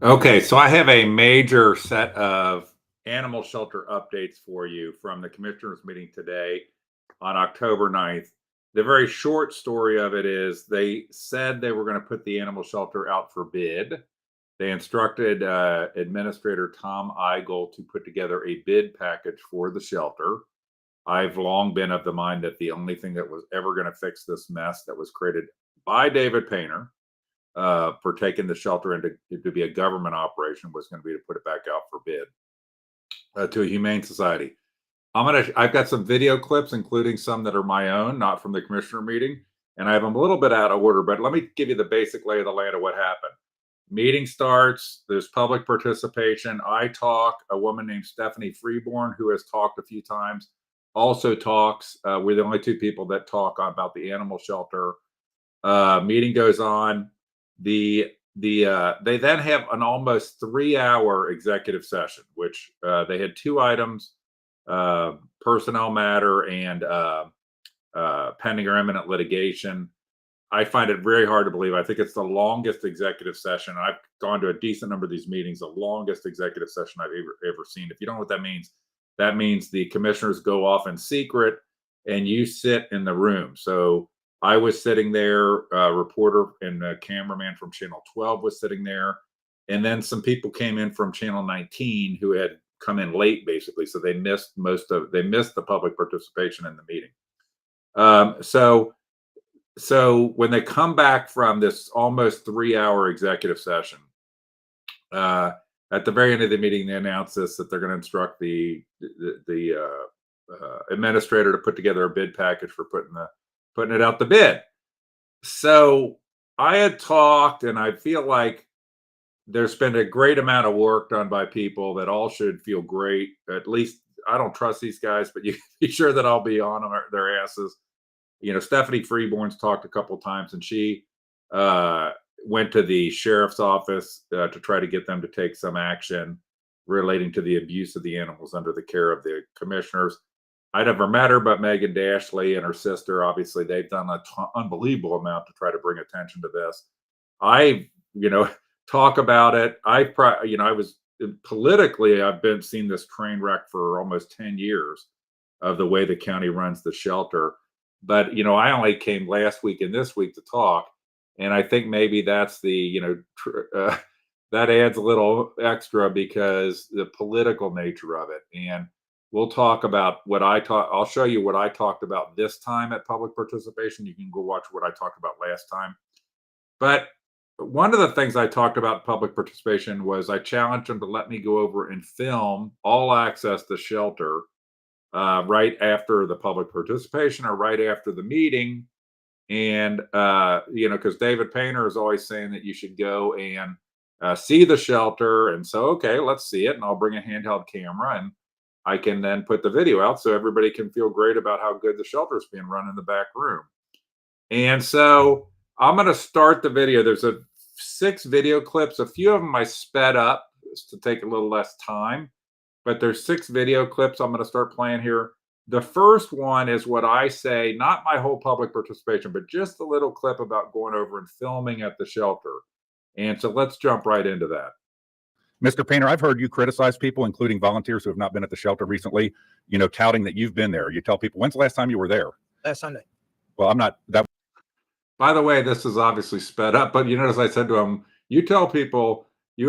Okay, so I have a major set of animal shelter updates for you from the commissioners meeting today on October 9th. The very short story of it is they said they were going to put the animal shelter out for bid. They instructed Administrator Tom Eigel to put together a bid package for the shelter. I've long been of the mind that the only thing that was ever going to fix this mess that was created by David Painter for taking the shelter into to be a government operation was going to be to put it back out for bid to a humane society. I've got some video clips, including some that are my own, not from the commissioner meeting, and I have them a little bit out of order, but let me give you the basic lay of the land of what happened. Meeting starts, there's public participation. I talk, a woman named Stephanie Freeborn, who has talked a few times, also talks. We're the only two people that talk about the animal shelter. Meeting goes on. They then have an almost 3-hour executive session, which they had 2 items, personnel matter and pending or imminent litigation. I find it very hard to believe. I think it's the longest executive session. I've gone to a decent number of these meetings, the longest executive session I've ever seen. If you don't know what that means the commissioners go off in secret and you sit in the room. So I was sitting there, reporter and a cameraman from Channel 12 was sitting there. And then some people came in from Channel 19 who had come in late, basically. So they missed the public participation in the meeting. So when they come back from this almost 3-hour executive session, at the very end of the meeting, they announce that they're going to instruct the administrator to put together a bid package for putting it out the bid. So I had talked, and I feel like there's been a great amount of work done by people that all should feel great. At least I don't trust these guys, but you can be sure that I'll be on their asses. Stephanie Freeborn's talked a couple times, and she went to the sheriff's office to try to get them to take some action relating to the abuse of the animals under the care of the commissioners. I never met her, but Megan Dashley and her sister, obviously, they've done an unbelievable amount to try to bring attention to this. I, talk about it. I was politically, I've seen this train wreck for almost 10 years of the way the county runs the shelter. But, I only came last week and this week to talk. And I think maybe that's that adds a little extra because the political nature of it. And we'll talk about I'll show you what I talked about this time at public participation. You can go watch what I talked about last time. But one of the things I talked about public participation was I challenged them to let me go over and film all access to shelter right after the public participation or right after the meeting. And, because David Painter is always saying that you should go and see the shelter. And so, okay, let's see it. And I'll bring a handheld camera and I can then put the video out so everybody can feel great about how good the shelter is being run in the back room. And so I'm going to start the video. There's 6 video clips. A few of them I sped up to take a little less time. But there's 6 video clips I'm going to start playing here. The first one is what I say, not my whole public participation, but just a little clip about going over and filming at the shelter. And so let's jump right into that. Mr. Painter, I've heard you criticize people, including volunteers who have not been at the shelter recently, touting that you've been there. You tell people, when's the last time you were there? Last Sunday. Well, I'm not that. By the way, this is obviously sped up, but as I said to him, you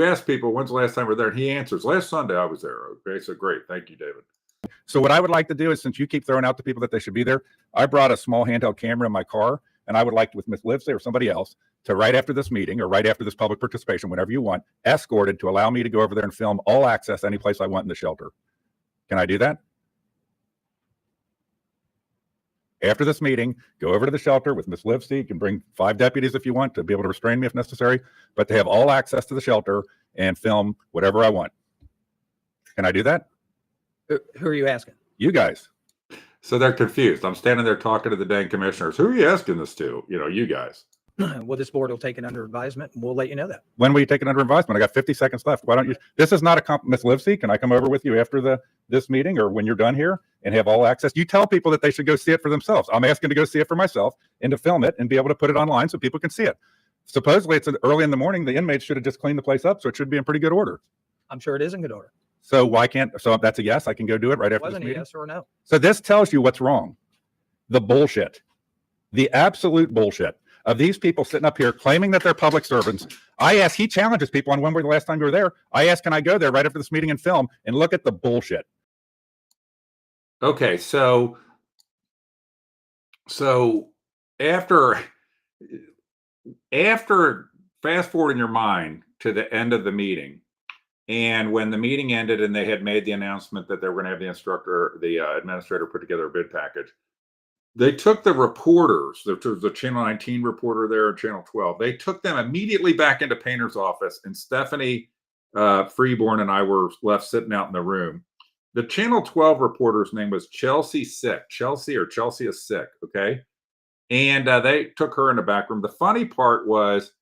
ask people, when's the last time we're there? And he answers, last Sunday I was there. Okay, so great. Thank you, David. So what I would like to do is, since you keep throwing out to people that they should be there, I brought a small handheld camera in my car, and I would like, with Ms. Livesey or somebody else, to right after this meeting or right after this public participation, whenever you want, escorted to allow me to go over there and film all access any place I want in the shelter. Can I do that? After this meeting, go over to the shelter with Ms. Livesey. You can bring 5 deputies if you want to be able to restrain me if necessary, but to have all access to the shelter and film whatever I want. Can I do that? Who are you asking? You guys. So they're confused. I'm standing there talking to the dang commissioners. Who are you asking this to? You guys. Well, this board will take it under advisement, and we'll let you know that. When will you take it under advisement? I got 50 seconds left. Why don't you? This is not a Ms. Livesey, can I come over with you after this meeting or when you're done here and have all access? You tell people that they should go see it for themselves. I'm asking to go see it for myself and to film it and be able to put it online so people can see it. Supposedly, it's early in the morning. The inmates should have just cleaned the place up, so it should be in pretty good order. I'm sure it is in good order. So so that's a yes. I can go do it right after this Wasn't meeting. a yes or a no. So this tells you what's wrong. The bullshit, the absolute bullshit of these people sitting up here claiming that they're public servants. He challenges people on when were the last time you were there. I asked, can I go there right after this meeting and film and look at the bullshit? Okay, so after fast forward in your mind to the end of the meeting. And when the meeting ended and they had made the announcement that they were going to have the administrator put together a bid package, they took the reporters, the Channel 19 reporter there and Channel 12, they took them immediately back into Painter's office, and Stephanie Freeborn and I were left sitting out in the room. The Channel 12 reporter's name was Chelsea Sick. Chelsea is Sick, okay? And they took her in the back room. The funny part was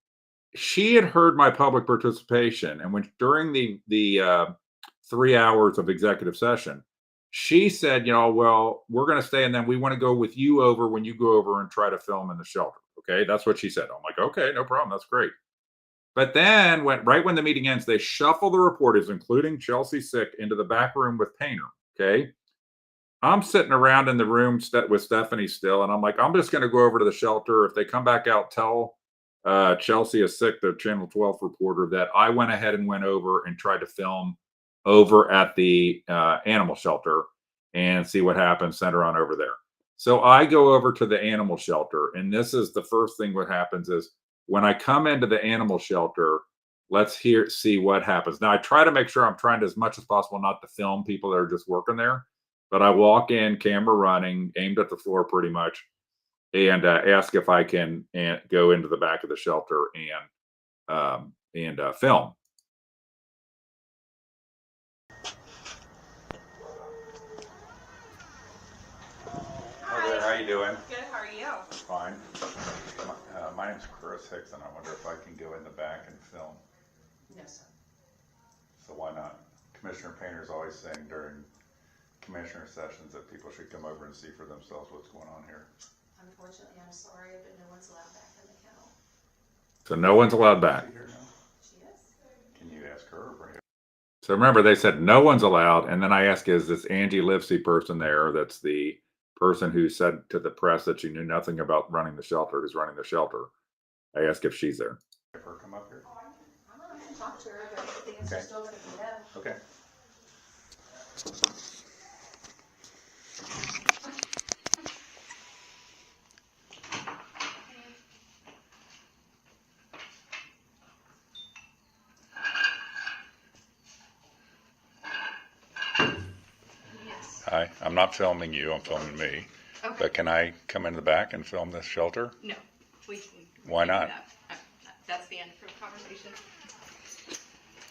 she had heard my public participation, and when during the 3 hours of executive session, she said, well, we're going to stay, and then we want to go with you over when you go over and try to film in the shelter. Okay, that's what she said. I'm like, okay, no problem, that's great. But then right when the meeting ends, they shuffle the reporters, including Chelsea Sick, into the back room with Painter. Okay. I'm sitting around in the room with Stephanie still, and I'm like, I'm just going to go over to the shelter. If they come back out, tell Chelsea is Sick, the Channel 12 reporter, that I went ahead and went over and tried to film over at the animal shelter and see what happens. Send her on over there. So I go over to the animal shelter, and this is the first thing what happens is when I come into the animal shelter, let's see what happens. Now I try to make sure I'm trying to, as much as possible, not to film people that are just working there, but I walk in, camera running, aimed at the floor pretty much, and ask if I can go into the back of the shelter and film. Hi there, how you doing? Good, how are you? Fine. My name's Chris Hickson. I wonder if I can go in the back and film. No, sir. So why not? Commissioner Painter's always saying during commissioner sessions that people should come over and see for themselves what's going on here. Unfortunately, I'm sorry, but no one's allowed back in the kennel. So no one's allowed back. She is? Can you ask her or bring it? So remember, they said no one's allowed, and then I asked, is this Angie Livesey person there? That's the person who said to the press that she knew nothing about running the shelter, who's running the shelter. I asked if she's there. Have her come up here. I'm gonna have to talk to her, but the answer's Okay. still gonna be no. Okay. Yes. Hi, I'm not filming you, I'm filming me. Okay. But can I come in the back and film this shelter? No, we. Why not? That's the end of the conversation.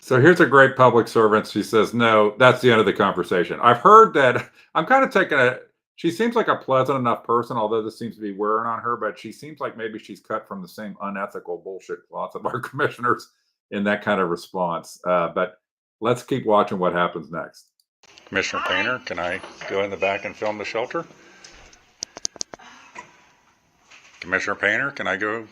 So here's a great public servant. She says, no, that's the end of the conversation. I've heard that. I'm kind of taking she seems like a pleasant enough person, although this seems to be wearing on her, but she seems like maybe she's cut from the same unethical bullshit cloth of our commissioners in that kind of response. But let's keep watching what happens next. Commissioner Painter, can I go in the back and film the shelter? Commissioner Painter, can I go?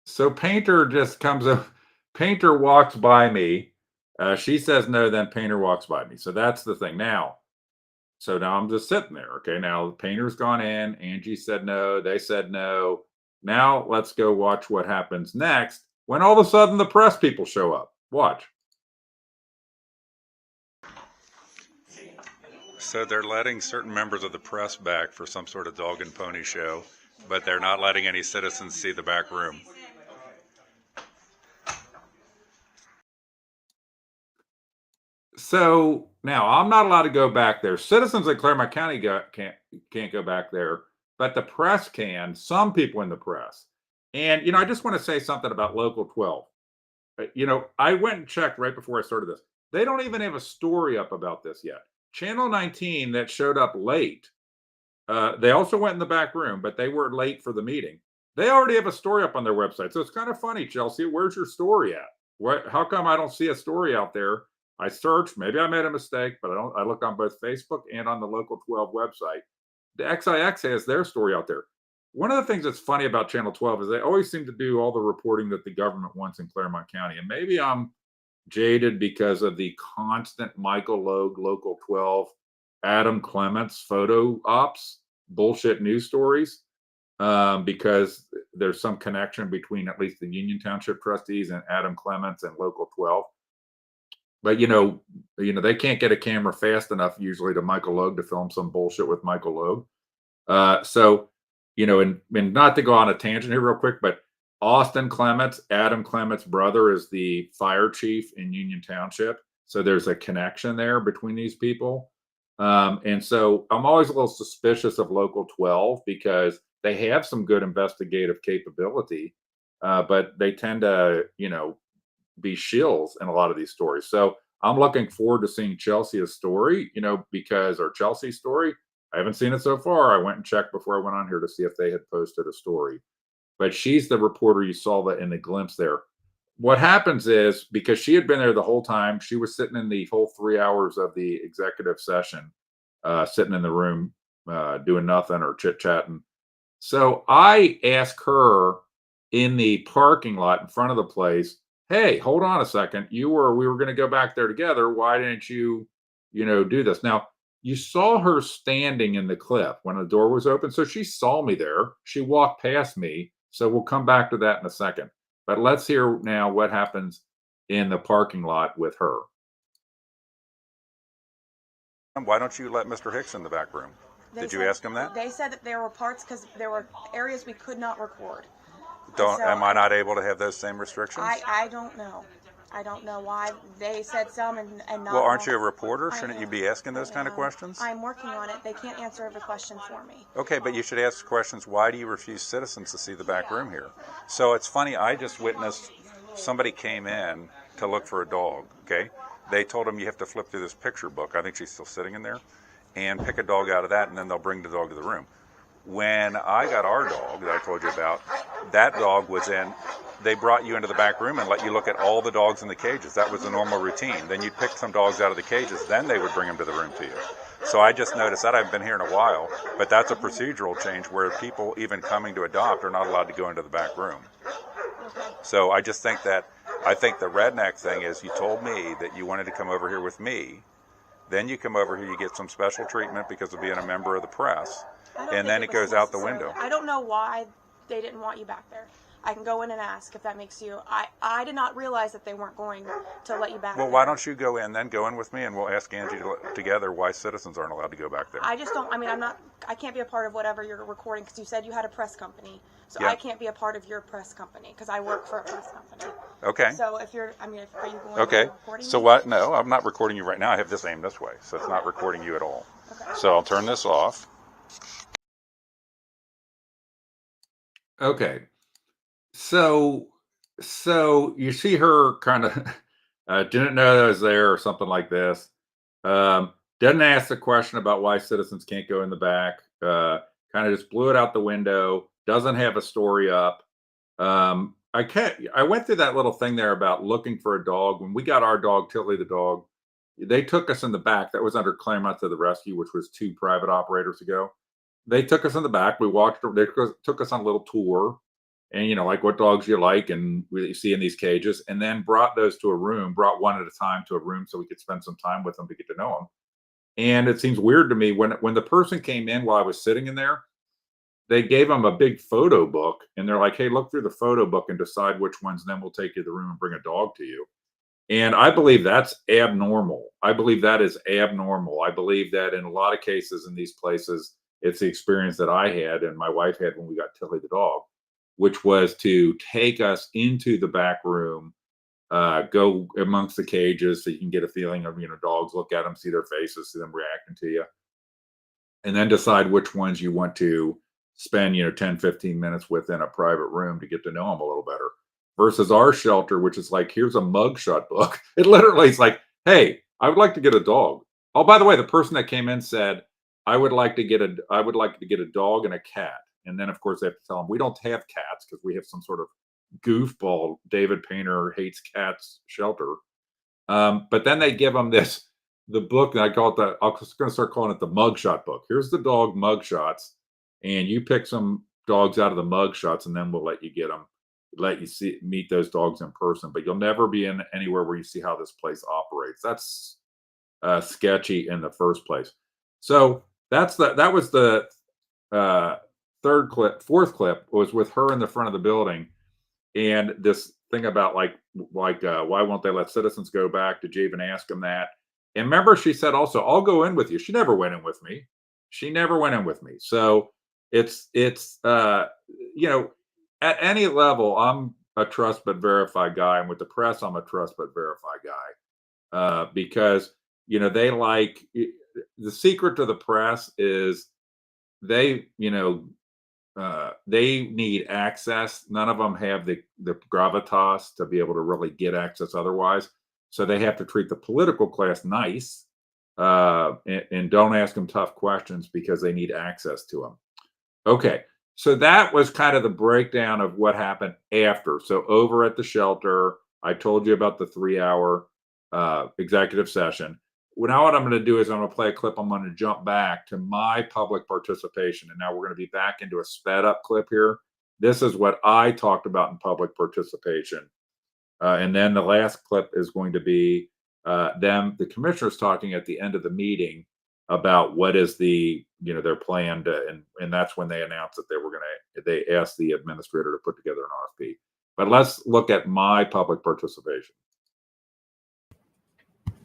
So Painter just comes up. Painter walks by me. She says no, then Painter walks by me. So that's the thing. Now I'm just sitting there. Okay, now Painter's gone in. Angie said no. They said no. Now let's go watch what happens next when all of a sudden the press people show up. Watch. So they're letting certain members of the press back for some sort of dog and pony show, but they're not letting any citizens see the back room. So now I'm not allowed to go back there. Citizens in Claremont County can't go back there, but the press can. Some people in the press. And I just want to say something about Local 12. I went and checked right before I started this. They don't even have a story up about this yet. Channel 19 that showed up late. They also went in the back room, but they were late for the meeting. They already have a story up on their website. So it's kind of funny, Chelsea. Where's your story at? How come I don't see a story out there? I searched, maybe I made a mistake, but I looked on both Facebook and on the Local 12 website. The XIX has their story out there. One of the things that's funny about Channel 12 is they always seem to do all the reporting that the government wants in Claremont County. And maybe I'm jaded because of the constant Michael Logue, Local 12, Adam Clements photo ops, bullshit news stories, because there's some connection between at least the Union Township trustees and Adam Clements and Local 12. But they can't get a camera fast enough usually to Michael Logue to film some bullshit with Michael Logue. So and not to go on a tangent here real quick, but Austin Clements, Adam Clements' brother, is the fire chief in Union Township. So there's a connection there between these people. And so I'm always a little suspicious of Local 12 because they have some good investigative capability, but they tend to, be shills in a lot of these stories. So I'm looking forward to seeing Chelsea's story, or Chelsea's story. I haven't seen it so far. I went and checked before I went on here to see if they had posted a story. But she's the reporter you saw that in the glimpse there. What happens is, because she had been there the whole time, she was sitting in the whole 3 hours of the executive session, sitting in the room, doing nothing or chit chatting. So I asked her in the parking lot in front of the place, "Hey, hold on a second. We were going to go back there together. Why didn't you, do this?" Now, you saw her standing in the clip when the door was open. So she saw me there. She walked past me. So we'll come back to that in a second. But let's hear now what happens in the parking lot with her. Why don't you let Mr. Hicks in the back room? Did you ask him that? They said that there were parts because there were areas we could not record. Am I not able to have those same restrictions? I don't know. I don't know why they said some and not. Well, aren't you a all. reporter? I Shouldn't you am. be asking those I kind of am. questions? I'm working on it. They can't answer every question for me. Okay, but you should ask questions. Why do you refuse citizens to see the back room here? So it's funny, I just witnessed somebody came in to look for a dog, okay? They told him you have to flip through this picture book. I think she's still sitting in there. And pick a dog out of that, and then they'll bring the dog to the room. When I got our dog that I told you about, that dog was in, they brought you into the back room and let you look at all the dogs in the cages. That was the normal routine. Then you'd pick some dogs out of the cages, then they would bring them to the room to you. So I just noticed that. I haven't been here in a while, but that's a procedural change where people even coming to adopt are not allowed to go into the back room. So I just think the redneck thing is, you told me that you wanted to come over here with me. Then you come over here, you get some special treatment because of being a member of the press, and then it goes out the window. I don't know why they didn't want you back there. I can go in and ask if that makes you. I did not realize that they weren't going to let you back. Well, there. why don't you go in, then go in with me, and we'll ask Angie together why citizens aren't allowed to go back there. I just don't. I mean, I can't be a part of whatever you're recording because you said you had a press company. So Yeah. I can't be a part of your press company because I work for a press company. Okay. So if you're, are you going Okay. to be recording So me? what? No, I'm not recording you right now. I have this aimed this way, so it's not recording you at all. Okay. So I'll turn this off. Okay. So you see her kind of didn't know that I was there or something like this. Doesn't ask the question about why citizens can't go in the back. Kind of just blew it out the window. Doesn't have a story up. I went through that little thing there about looking for a dog. When we got our dog, Tilly the dog, they took us in the back. That was under Claremont to the Rescue, which was 2 private operators ago. They took us in the back. We walked. They took us on a little tour, and like what dogs you like and we see in these cages, and then brought those to a room. Brought one at a time to a room so we could spend some time with them to get to know them. And it seems weird to me when the person came in while I was sitting in there, they gave them a big photo book, and they're like, "Hey, look through the photo book and decide which ones. Then we'll take you to the room and bring a dog to you." And I believe that's abnormal. I believe that is abnormal. I believe that in a lot of cases in these places, it's the experience that I had and my wife had when we got Tilly the dog, which was to take us into the back room, go amongst the cages so you can get a feeling of, dogs, look at them, see their faces, see them reacting to you, and then decide which ones you want to spend, 10, 15 minutes with in a private room to get to know them a little better. Versus our shelter, which is like, here's a mugshot book. It literally is like, hey, I would like to get a dog. Oh, by the way, the person that came in said, I would like to get a dog and a cat. And then of course they have to tell them we don't have cats because we have some sort of goofball David Painter hates cats shelter. But then they give them the book, and I'm just going to start calling it the mugshot book. Here's the dog mugshots, and you pick some dogs out of the mugshots, and then we'll let you meet those dogs in person. But you'll never be in anywhere where you see how this place operates. That's sketchy in the first place. So that was the fourth clip was with her in the front of the building, and this thing about why won't they let citizens go back? Did you even ask them that? And remember, she said also, I'll go in with you. She never went in with me. So it's you know, at any level, I'm a trust but verify guy, and with the press, I'm a trust but verify guy, because they like the secret to the press is they they need access. None of them have the gravitas to be able to really get access otherwise. So they have to treat the political class nice, and don't ask them tough questions because they need access to them. Okay, so that was kind of the breakdown of what happened after. So over at the shelter, I told you about the 3-hour executive session. Well, now what I'm going to do is I'm going to play a clip. I'm going to jump back to my public participation. And now we're going to be back into a sped up clip here. This is what I talked about in public participation. And then the last clip is going to be the commissioners talking at the end of the meeting about what is their plan and that's when they announced that they asked the administrator to put together an RFP. But let's look at my public participation.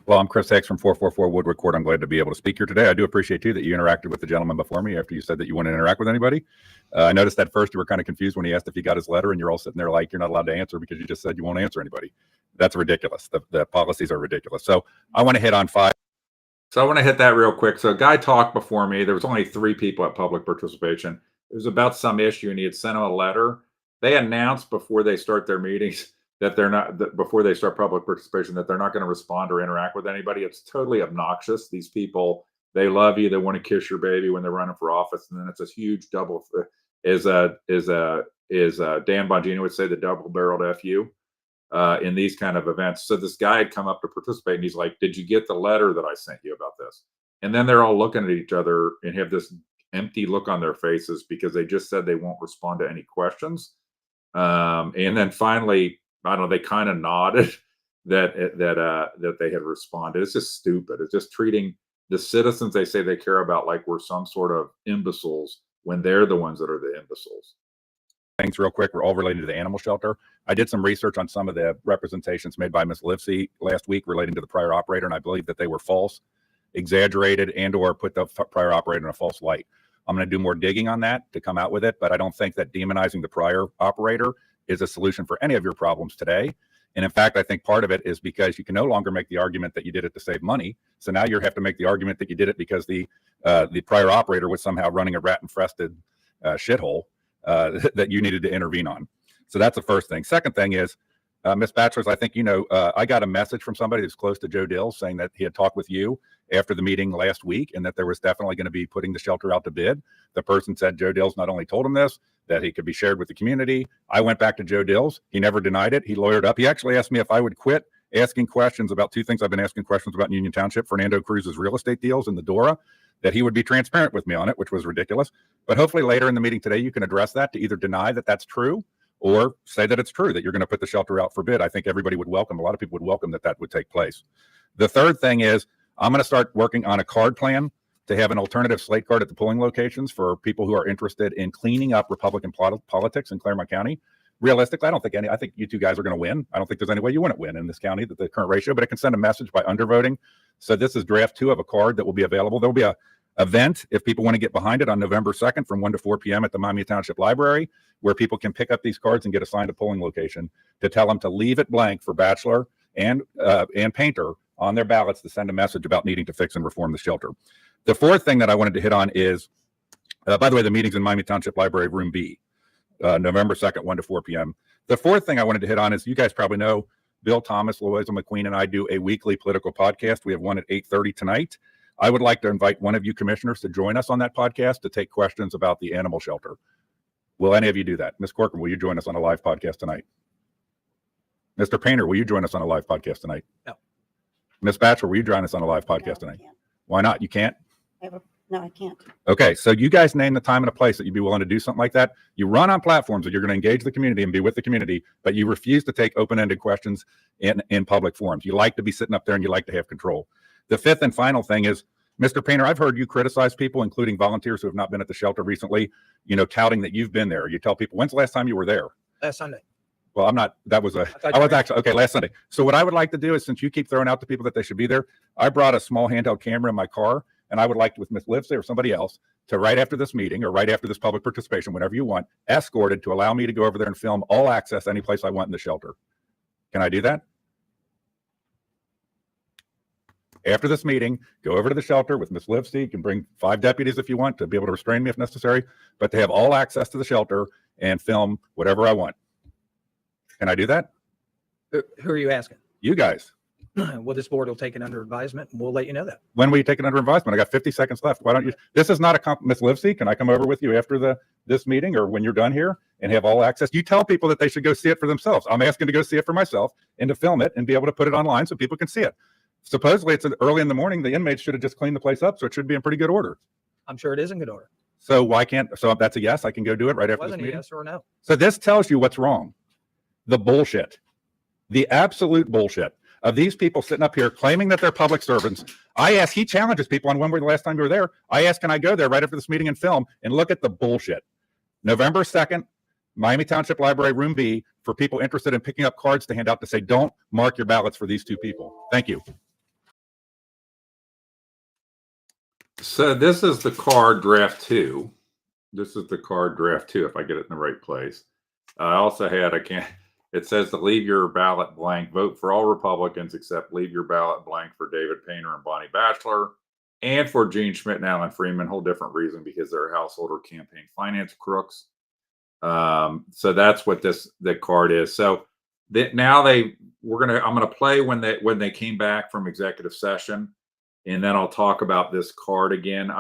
Well, I'm Chris Hicks from 444 Woodward Court. I'm glad to be able to speak here today. I do appreciate, too, that you interacted with the gentleman before me after you said that you wouldn't interact with anybody. I noticed that first you were kind of confused when he asked if you got his letter, and you're all sitting there like you're not allowed to answer because you just said you won't answer anybody. That's ridiculous. The policies are ridiculous. So I want to hit on 5. So I want to hit that real quick. So a guy talked before me. There was only 3 people at public participation. It was about some issue, and he had sent him a letter. They announced before they start their meetings that before they start public participation, that they're not going to respond or interact with anybody. It's totally obnoxious. These people, they love you. They want to kiss your baby when they're running for office. And then it's this huge double, Dan Bongino would say, the double-barreled FU in these kind of events. So this guy had come up to participate, and he's like, did you get the letter that I sent you about this? And then they're all looking at each other and have this empty look on their faces because they just said they won't respond to any questions. And then finally, I don't know, they kind of nodded that they had responded. It's just stupid. It's just treating the citizens they say they care about like we're some sort of imbeciles when they're the ones that are the imbeciles. Things real quick. We're all related to the animal shelter. I did some research on some of the representations made by Ms. Livesey last week relating to the prior operator, and I believe that they were false, exaggerated, and or put the prior operator in a false light. I'm going to do more digging on that to come out with it, but I don't think that demonizing the prior operator is a solution for any of your problems today. And in fact, I think part of it is because you can no longer make the argument that you did it to save money. So now you have to make the argument that you did it because the prior operator was somehow running a rat-infested shithole that you needed to intervene on. So that's the first thing. Second thing is, Ms. Batchelors, I think I got a message from somebody that's close to Joe Dills saying that he had talked with you after the meeting last week and that there was definitely going to be putting the shelter out to bid. The person said Joe Dills not only told him this, that he could be shared with the community. I went back to Joe Dills. He never denied it. He lawyered up. He actually asked me if I would quit asking questions about 2 things I've been asking questions about in Union Township, Fernando Cruz's real estate deals and the DORA, that he would be transparent with me on it, which was ridiculous. But hopefully later in the meeting today, you can address that to either deny that that's true or say that it's true, that you're going to put the shelter out for bid. I think everybody would welcome, a lot of people would welcome that would take place. The third thing is I'm going to start working on a card plan to have an alternative slate card at the polling locations for people who are interested in cleaning up Republican politics in Claremont County. Realistically, I think you 2 guys are going to win. I don't think there's any way you wouldn't win in this county, the current ratio, but it can send a message by undervoting. So this is draft 2 of a card that will be available. There'll be a event, if people want to get behind it, on November 2nd from 1 to 4 p.m. at the Miami Township Library, where people can pick up these cards and get assigned a polling location to tell them to leave it blank for Bachelor and Painter on their ballots to send a message about needing to fix and reform the shelter. The fourth thing that I wanted to hit on is, by the way, the meeting's in Miami Township Library, Room B, November 2nd, 1 to 4 p.m. The fourth thing I wanted to hit on is, you guys probably know, Bill Thomas, Louisa McQueen, and I do a weekly political podcast. We have one at 8:30 tonight. I would like to invite one of you commissioners to join us on that podcast to take questions about the animal shelter. Will any of you do that? Ms. Corcoran, will you join us on a live podcast tonight? Mr. Painter, will you join us on a live podcast tonight? No. Ms. Batchelor, will you join us on a live podcast tonight? Why not? You can't? No, I can't. Okay, so you guys name the time and a place that you'd be willing to do something like that. You run on platforms that you're going to engage the community and be with the community, but you refuse to take open-ended questions in public forums. You like to be sitting up there and you like to have control. The fifth and final thing is, Mr. Painter, I've heard you criticize people, including volunteers who have not been at the shelter recently, touting that you've been there. You tell people, when's the last time you were there? Last Sunday. Well, I'm not, that was last Sunday. So what I would like to do is, since you keep throwing out to people that they should be there, I brought a small handheld camera in my car, And I would like with Ms. Livesey or somebody else to right after this meeting or right after this public participation, whenever you want, escorted to allow me to go over there and film all access any place I want in the shelter. Can I do that? After this meeting, go over to the shelter with Ms. Livesey. You can bring 5 deputies if you want to be able to restrain me if necessary, but they have all access to the shelter and film whatever I want. Can I do that? Who are you asking? You guys. Well, this board will take it under advisement and we'll let you know that. When will you take it under advisement? I got 50 seconds left. Why don't you? This is not a Ms. Livesey. Can I come over with you after this meeting or when you're done here and have all access? You tell people that they should go see it for themselves. I'm asking to go see it for myself and to film it and be able to put it online so people can see it. Supposedly it's early in the morning. The inmates should have just cleaned the place up, so it should be in pretty good order. I'm sure it is in good order. So why can't? So that's a yes. I can go do it right It after this wasn't a meeting. yes or a no. So this tells you what's wrong. The bullshit, the absolute bullshit of these people sitting up here claiming that they're public servants. I ask, he challenges people on when were the last time you were there. I ask, can I go there right after this meeting and film and look at the bullshit? November 2nd, Miami Township Library, room B, for people interested in picking up cards to hand out to say, don't mark your ballots for these 2 people. Thank you. So this is the card draft 2. This is the card draft 2, if I get it in the right place. I also had, it says to leave your ballot blank. Vote for all Republicans except leave your ballot blank for David Painter and Bonnie Batchelor and for Gene Schmidt and Alan Freeman. Whole different reason, because they're household or campaign finance crooks. So that's what the card is. So that now I'm gonna play when they came back from executive session, and then I'll talk about this card again.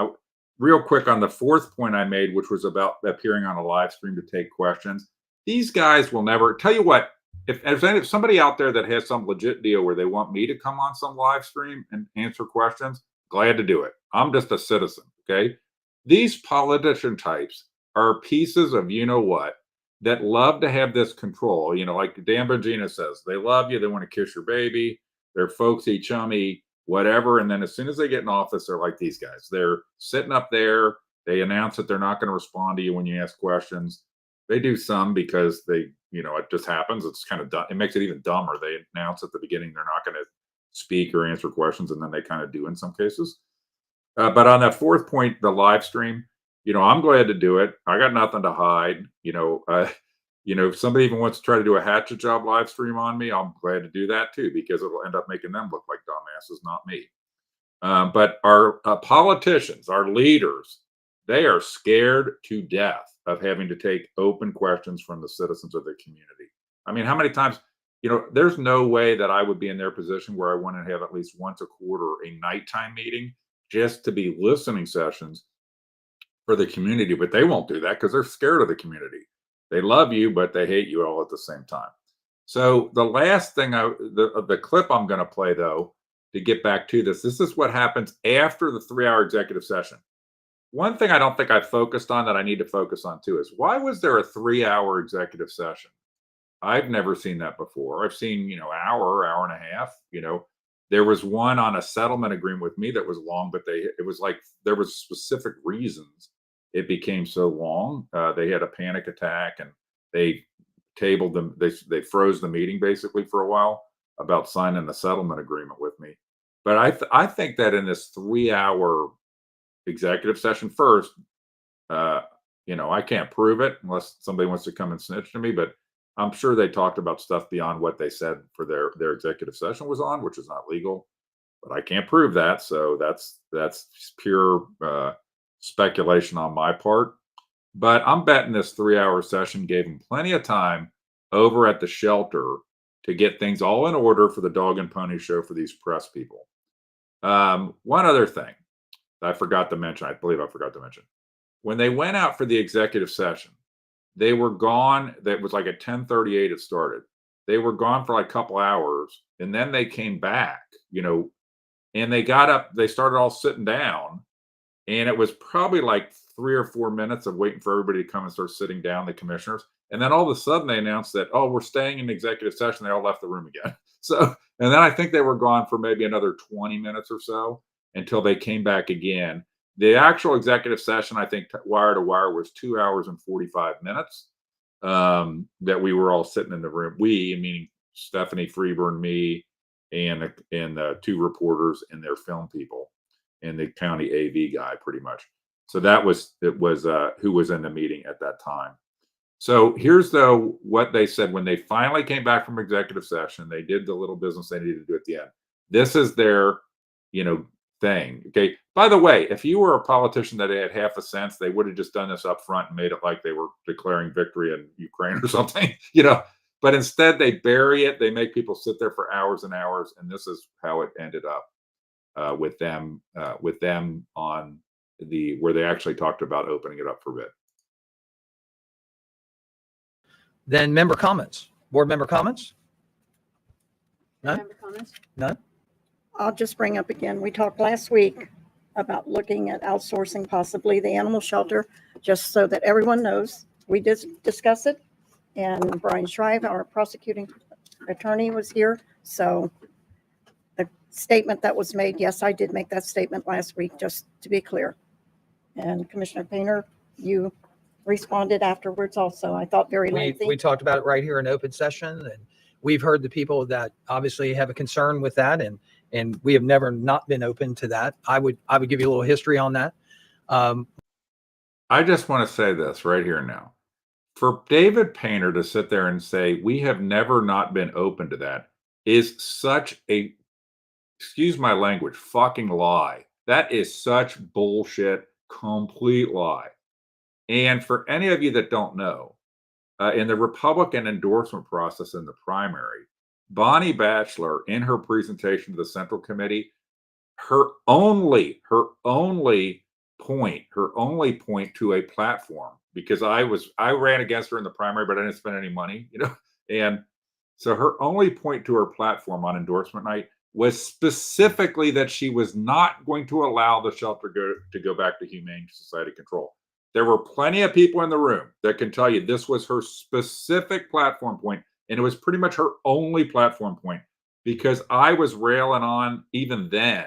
Real quick on the 4th point I made, which was about appearing on a live stream to take questions. These guys will never tell you what. If somebody out there that has some legit deal where they want me to come on some live stream and answer questions, glad to do it. I'm just a citizen. Okay. These politician types are pieces of you know what that love to have this control. You know, like Dan Bongino says, they love you. They want to kiss your baby. They're folksy, chummy, whatever. And then as soon as they get in office, they're like these guys. They're sitting up there. They announce that they're not going to respond to you when you ask questions. They do some because it just happens. It's kind of dumb. It makes it even dumber. They announce at the beginning they're not going to speak or answer questions, and then they kind of do in some cases. But on that 4th point, the live stream, I'm glad to do it. I got nothing to hide. If somebody even wants to try to do a hatchet job live stream on me, I'm glad to do that too, because it'll end up making them look like dumbasses, not me. But our politicians, our leaders, they are scared to death of having to take open questions from the citizens of the community. I mean, how many times, there's no way that I would be in their position where I want to have at least once a quarter a nighttime meeting just to be listening sessions for the community, but they won't do that because they're scared of the community. They love you, but they hate you all at the same time. So the last thing, the clip I'm going to play though, to get back to this is what happens after the 3-hour executive session. One thing I don't think I focused on that I need to focus on too is, why was there a 3-hour executive session? I've never seen that before. I've seen, hour and a half. There was one on a settlement agreement with me that was long, but it was like there was specific reasons it became so long. They had a panic attack and they tabled them. They froze the meeting basically for a while about signing the settlement agreement with me. But I think that in this 3-hour executive session, first, I can't prove it unless somebody wants to come and snitch to me, but I'm sure they talked about stuff beyond what they said for their executive session was on, which is not legal, but I can't prove that. So that's pure speculation on my part. But I'm betting this 3-hour session gave them plenty of time over at the shelter to get things all in order for the dog and pony show for these press people. One other thing I forgot to mention, when they went out for the executive session, they were gone. That was like at 10:38 it started. They were gone for like a couple hours, and then they came back, and they got up, they started all sitting down, and it was probably like 3 or 4 minutes of waiting for everybody to come and start sitting down, the commissioners. And then all of a sudden they announced that, oh, we're staying in executive session. They all left the room again. So, and then I think they were gone for maybe another 20 minutes or so until they came back again. The actual executive session, I think wire to wire, was 2 hours and 45 minutes that we were all sitting in the room. We, meaning Stephanie Freeburn, me, and the 2 reporters and their film people. and the county AV guy pretty much. So that was, who was in the meeting at that time. So here's though what they said when they finally came back from executive session. They did the little business they needed to do at the end. This is their, thing. Okay. By the way, if you were a politician that had half a sense, they would have just done this up front and made it like they were declaring victory in Ukraine or something, But instead, they bury it. They make people sit there for hours and hours, and this is how it ended up with them on where they actually talked about opening it up for bid. Then member comments, board member comments? None? Member comments? None? I'll just bring up again, we talked last week about looking at outsourcing possibly the animal shelter, just so that everyone knows. We did discuss it, and Brian Shrive, our prosecuting attorney, was here. So the statement that was made, yes, I did make that statement last week, just to be clear. And Commissioner Painter, you responded afterwards also. I thought very lengthy. We talked about it right here in open session, and we've heard the people that obviously have a concern with that, and we have never not been open to that. I would give you a little history on that. I just want to say this right here now. For David Painter to sit there and say, we have never not been open to that is such a, excuse my language, fucking lie. That is such bullshit, complete lie. And for any of you that don't know, in the Republican endorsement process in the primary, Bonnie Batchelor, in her presentation to the Central Committee, her only point to a platform, because I ran against her in the primary, but I didn't spend any money, and so her only point to her platform on endorsement night was specifically that she was not going to allow the shelter to go back to Humane Society control. There were plenty of people in the room that can tell you this was her specific platform point, and it was pretty much her only platform point, because I was railing on even then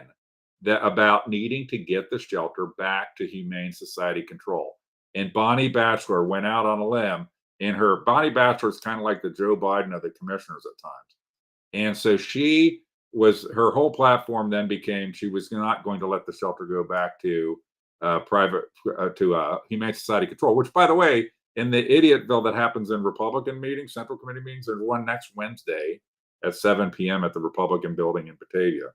about needing to get the shelter back to Humane Society control. And Bonnie Batchelor went out on a limb, and Bonnie Batchelor is kind of like the Joe Biden of the commissioners at times. And so her whole platform then became she was not going to let the shelter go back to Humane Society control, which, by the way, in the idiot bill that happens in Republican meetings, Central Committee meetings, there's one next Wednesday at 7 p.m. at the Republican building in Batavia.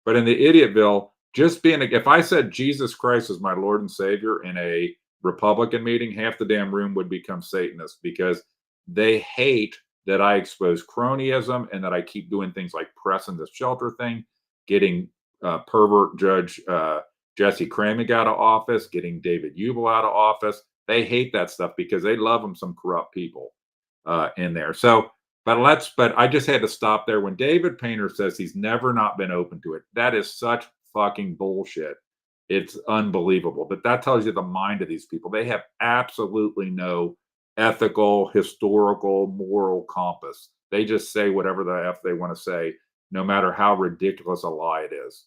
But in the idiot bill, if I said Jesus Christ is my Lord and Savior in a Republican meeting, half the damn room would become Satanist, because they hate that I expose cronyism and that I keep doing things like pressing this shelter thing, getting pervert Judge Jesse Kramig out of office, getting David Ubel out of office. They hate that stuff because they love them some corrupt people in there. So, but I just had to stop there. When David Painter says he's never not been open to it, that is such fucking bullshit. It's unbelievable. But that tells you the mind of these people. They have absolutely no ethical, historical, moral compass. They just say whatever the F they want to say, no matter how ridiculous a lie it is.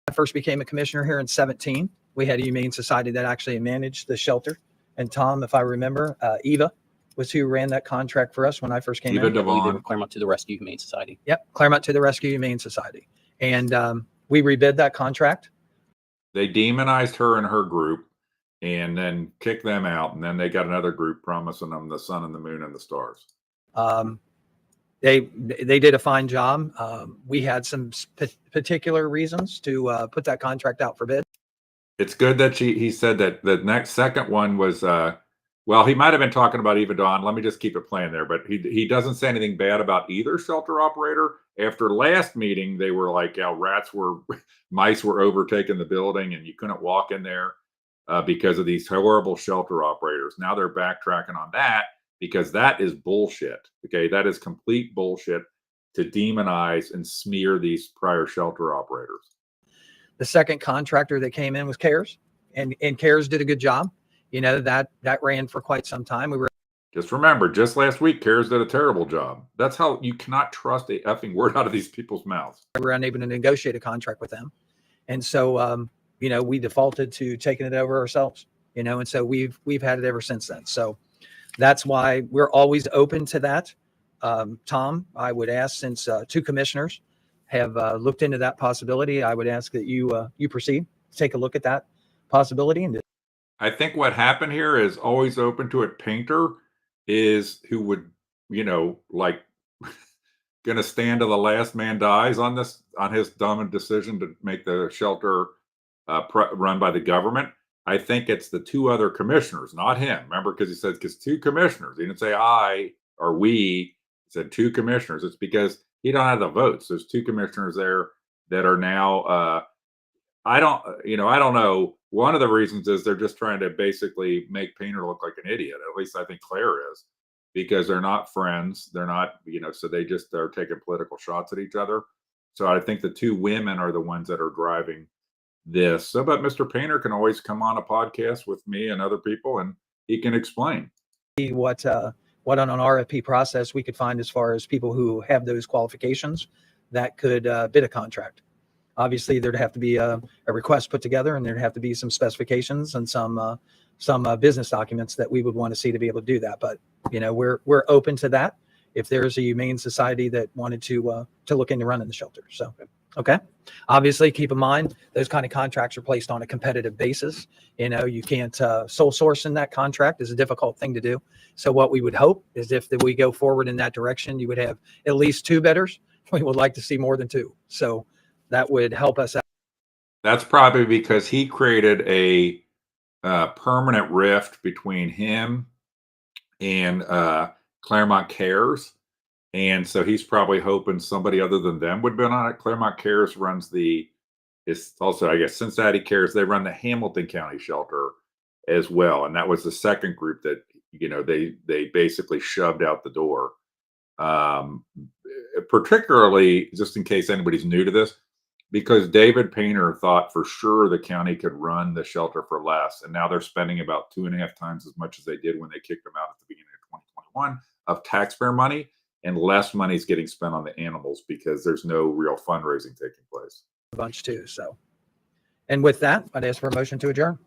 I first became a commissioner here in 2017. We had a Humane Society that actually managed the shelter. And Tom, if I remember, Eva was who ran that contract for us when I first came Eva in. Devon. Claremont to the Rescue Humane Society. Yep, Claremont to the Rescue Humane Society. And we rebid that contract. They demonized her and her group and then kicked them out. And then they got another group promising them the sun and the moon and the stars. They did a fine job. We had some particular reasons to put that contract out for bid. It's good that he said that the second one was, well, he might have been talking about Eva Dawn. Let me just keep it playing there. But he doesn't say anything bad about either shelter operator. After last meeting, they were like, mice were overtaking the building and you couldn't walk in there because of these horrible shelter operators. Now they're backtracking on that because that is bullshit. Okay, that is complete bullshit to demonize and smear these prior shelter operators. The second contractor that came in was CARES, and CARES did a good job. That ran for quite some time. Just remember, just last week, CARES did a terrible job. That's how you cannot trust a effing word out of these people's mouths. We were unable to negotiate a contract with them. And so, we defaulted to taking it over ourselves, and so we've had it ever since then. So that's why we're always open to that. Tom, I would ask, since two commissioners have looked into that possibility, I would ask that you proceed. take a look at that possibility. And I think what happened here is always open to it. Painter is who would, like going to stand to the last man dies on this, on his dumb decision to make the shelter run by the government. I think it's the two other commissioners, not him. Remember, because he said, because two commissioners. He didn't say I or we. He said two commissioners. It's because he don't have the votes. There's two commissioners there that are now. I don't know. One of the reasons is they're just trying to basically make Painter look like an idiot. At least I think Claire is, because they're not friends. They're not, so they just are taking political shots at each other. So I think the two women are the ones that are driving this. So, but Mr. Painter can always come on a podcast with me and other people, and he can explain what on an RFP process we could find as far as people who have those qualifications that could bid a contract. Obviously, there'd have to be a request put together, and there'd have to be some specifications and some business documents that we would want to see to be able to do that. But we're open to that if there's a humane society that wanted to look into running the shelter. So, okay. Obviously, keep in mind those kind of contracts are placed on a competitive basis. You can't sole source in that contract is a difficult thing to do. So what we would hope is if we go forward in that direction, you would have at least two bidders. We would like to see more than two. So that would help us out. That's probably because he created a permanent rift between him and Claremont Cares. And so he's probably hoping somebody other than them would bid on it. Claremont Cares runs it's also, I guess, Cincinnati Cares. They run the Hamilton County shelter as well. And that was the second group that, they basically shoved out the door. Particularly, just in case anybody's new to this, because David Painter thought for sure the county could run the shelter for less. And now they're spending about 2.5 times as much as they did when they kicked them out at the beginning of 2021 of taxpayer money, and less money is getting spent on the animals because there's no real fundraising taking place. A bunch too. So, and with that, I'd ask for a motion to adjourn.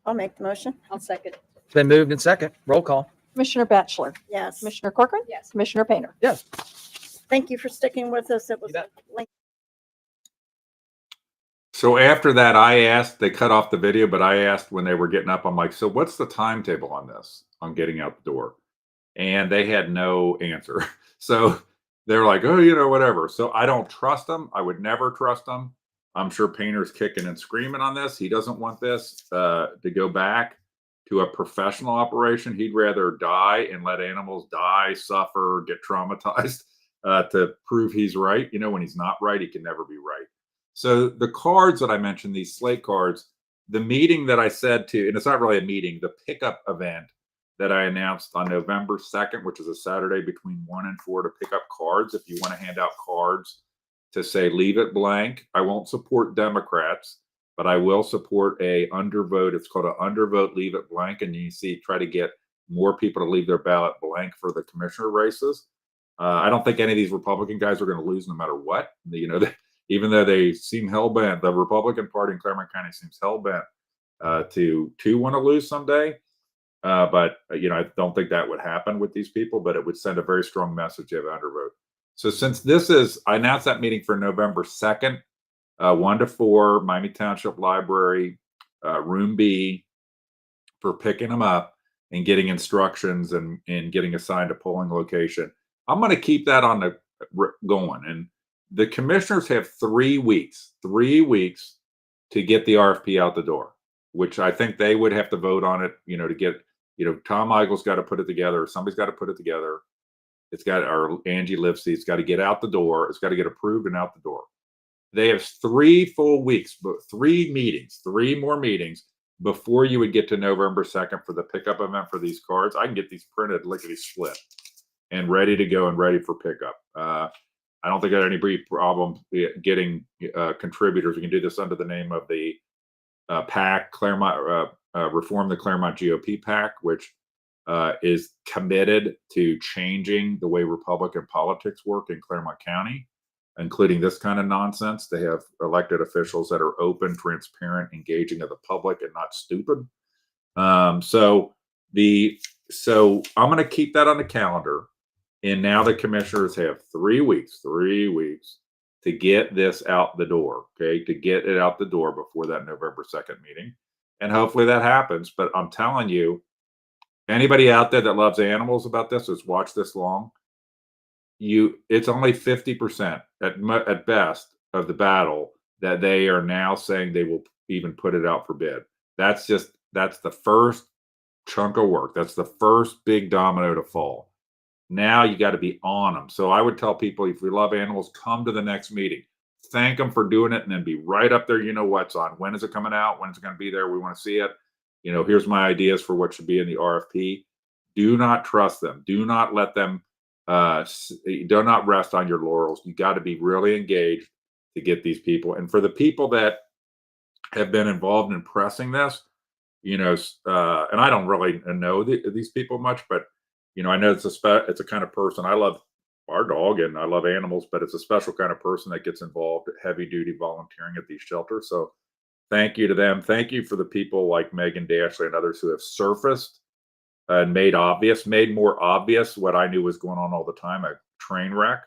I'll make the motion. I'll second. It's been moved and second. Roll call. Commissioner Batchelor. Yes. Commissioner Corcoran. Yes. Commissioner Painter. Yes. Thank you for sticking with us. It was You bet. lengthy. So after that, they cut off the video, but I asked when they were getting up, I'm like, so what's the timetable on this, on getting out the door? And they had no answer. So they're like, oh, whatever. So I don't trust them. I would never trust them. I'm sure Painter's kicking and screaming on this. He doesn't want this to go back to a professional operation. He'd rather die and let animals die, suffer, get traumatized to prove he's right. When he's not right, he can never be right. So the cards that I mentioned, these slate cards, the meeting that I said to, and it's not really a meeting, the pickup event that I announced on November 2nd, which is a Saturday between 1 and 4 to pick up cards. If you want to hand out cards to say, leave it blank. I won't support Democrats, but I will support a undervote. It's called an undervote, leave it blank. And you see, try to get more people to leave their ballot blank for the commissioner races. I don't think any of these Republican guys are going to lose no matter what. Even though they seem hell-bent, the Republican Party in Claremont County seems hell-bent to want to lose someday. But I don't think that would happen with these people, but it would send a very strong message of undervote. So since I announced that meeting for November 2nd, 1 to 4, Miami Township Library, room B, for picking them up and getting instructions and getting assigned a polling location. I'm going to keep that on the going. And the commissioners have 3 weeks to get the RFP out the door, which I think they would have to vote on it, to get, Tom Eichel's got to put it together. Somebody's got to put it together. Or Angie Livesey, it's got to get out the door. It's got to get approved and out the door. They have 3 full weeks, but 3 more meetings before you would get to November 2nd for the pickup event for these cards. I can get these printed lickety split and ready to go and ready for pickup. I don't think I had any problem getting contributors. We can do this under the name of the PAC, Claremont, Reform the Claremont GOP PAC, which is committed to changing the way Republican politics work in Claremont County, including this kind of nonsense. They have elected officials that are open, transparent, engaging of the public, and not stupid. So I'm going to keep that on the calendar. And now the commissioners have 3 weeks to get this out the door, okay, to get it out the door before that November 2nd meeting. And hopefully that happens. But I'm telling you, anybody out there that loves animals about this, has watched this long, it's only 50% at best of the battle that they are now saying they will even put it out for bid. That's the first chunk of work. That's the first big domino to fall. Now you got to be on them. So I would tell people, if you love animals, come to the next meeting. Thank them for doing it, and then be right up there. You know what's on. When is it coming out? When is it going to be there? We want to see it. Here's my ideas for what should be in the RFP. Do not trust them. Do not let them. Do not rest on your laurels. You got to be really engaged to get these people. And for the people that have been involved in pressing this, and I don't really know these people much, but I know it's a kind of person. I love our dog and I love animals, but it's a special kind of person that gets involved, heavy duty volunteering at these shelters. So thank you to them. Thank you for the people like Megan Dashley and others who have surfaced and made more obvious what I knew was going on all the time, a train wreck.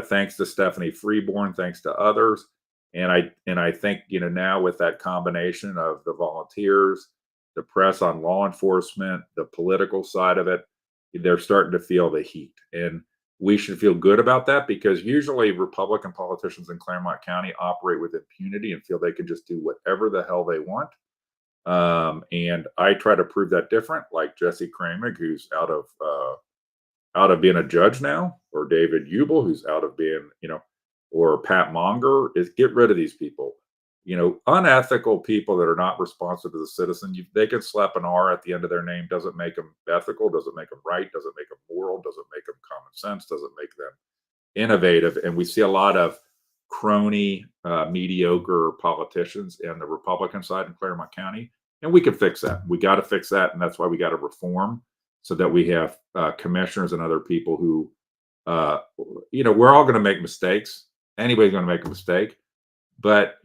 Thanks to Stephanie Freeborn, thanks to others. And I think, now with that combination of the volunteers, the press on law enforcement, the political side of it, they're starting to feel the heat. And we should feel good about that, because usually Republican politicians in Claremont County operate with impunity and feel they can just do whatever the hell they want. And I try to prove that different, like Jesse Kramer, who's out of being a judge now, or David Ubel, who's out of being, or Pat Monger, is get rid of these people. Unethical people that are not responsive to the citizen. They can slap an R at the end of their name. Doesn't make them ethical, doesn't make them right, doesn't make them moral, doesn't make them common sense, doesn't make them innovative. And we see a lot of crony, mediocre politicians in the Republican side in Claremont County. And we can fix that. We got to fix that. And that's why we got to reform, so that we have commissioners and other people who, we're all going to make mistakes. Anybody's going to make a mistake. But,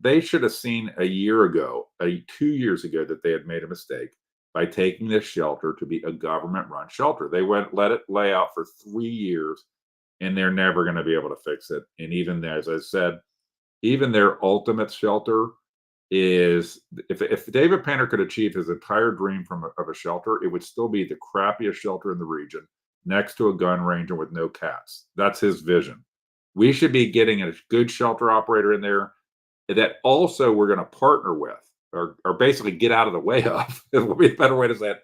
they should have seen 2 years ago, that they had made a mistake by taking this shelter to be a government-run shelter. They let it lay out for 3 years, and they're never going to be able to fix it. And even there, as I said, even their ultimate shelter is, if David Painter could achieve his entire dream of a shelter, it would still be the crappiest shelter in the region, next to a gun range and with no cats. That's his vision. We should be getting a good shelter operator in there that also we're going to partner with, or basically get out of the way of. It will be a better way to say it.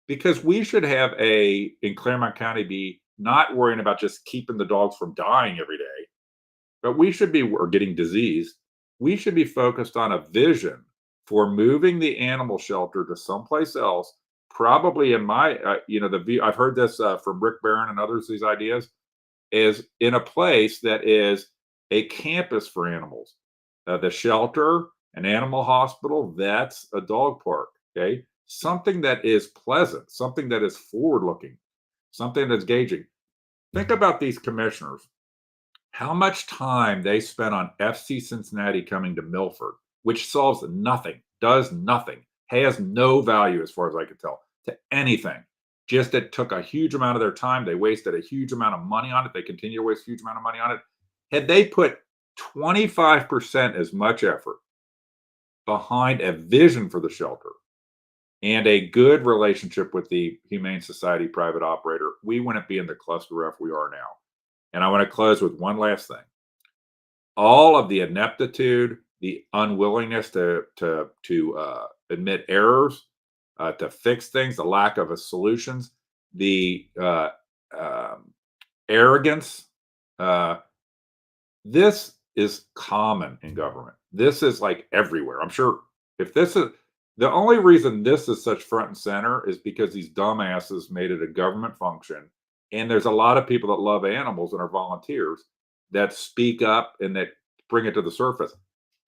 Because we should have in Claremont County, be not worrying about just keeping the dogs from dying every day, but we should be, or getting diseased. We should be focused on a vision for moving the animal shelter to someplace else. Probably in my, I've heard this from Rick Barron and others, these ideas, is in a place that is a campus for animals. The shelter, an animal hospital, vets, a dog park, okay? Something that is pleasant, something that is forward-looking, something that's engaging. Think about these commissioners. How much time they spent on FC Cincinnati coming to Milford, which solves nothing, does nothing, has no value as far as I could tell to anything. Just it took a huge amount of their time. They wasted a huge amount of money on it. They continue to waste a huge amount of money on it. Had they put 25% as much effort behind a vision for the shelter and a good relationship with the Humane Society private operator, we wouldn't be in the cluster F we are now. And I want to close with one last thing. All of the ineptitude, the unwillingness to admit errors, to fix things, the lack of solutions, the arrogance. This is common in government. This is like everywhere. I'm sure if this is the only reason this is such front and center is because these dumbasses made it a government function. And there's a lot of people that love animals and are volunteers that speak up and that bring it to the surface.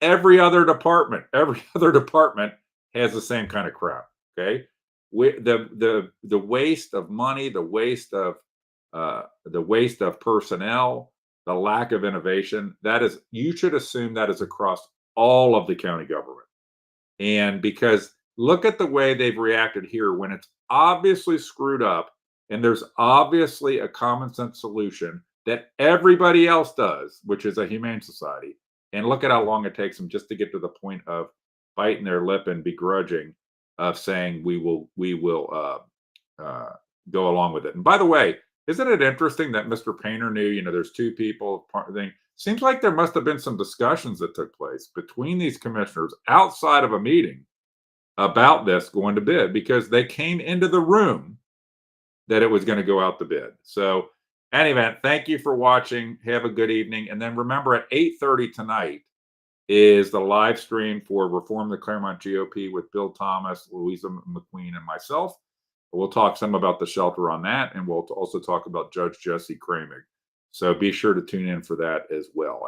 Every other department has the same kind of crap. Okay, the waste of money, the waste of personnel, the lack of innovation. You should assume that is across all of the county government. And because look at the way they've reacted here when it's obviously screwed up, and there's obviously a common sense solution that everybody else does, which is a humane society, and look at how long it takes them just to get to the point of biting their lip and begrudging of saying we will go along with it. And by the way, isn't it interesting that Mr. Painter knew, there's two people part of the thing. Seems like there must have been some discussions that took place between these commissioners outside of a meeting about this going to bid, because they came into the room that it was going to go out to bid. So anyway, thank you for watching. Have a good evening. And then remember, at 8:30 tonight is the live stream for Reform the Claremont GOP with Bill Thomas, Louisa McQueen, and myself. We'll talk some about the shelter on that, and we'll also talk about Judge Jesse Kramig. So be sure to tune in for that as well.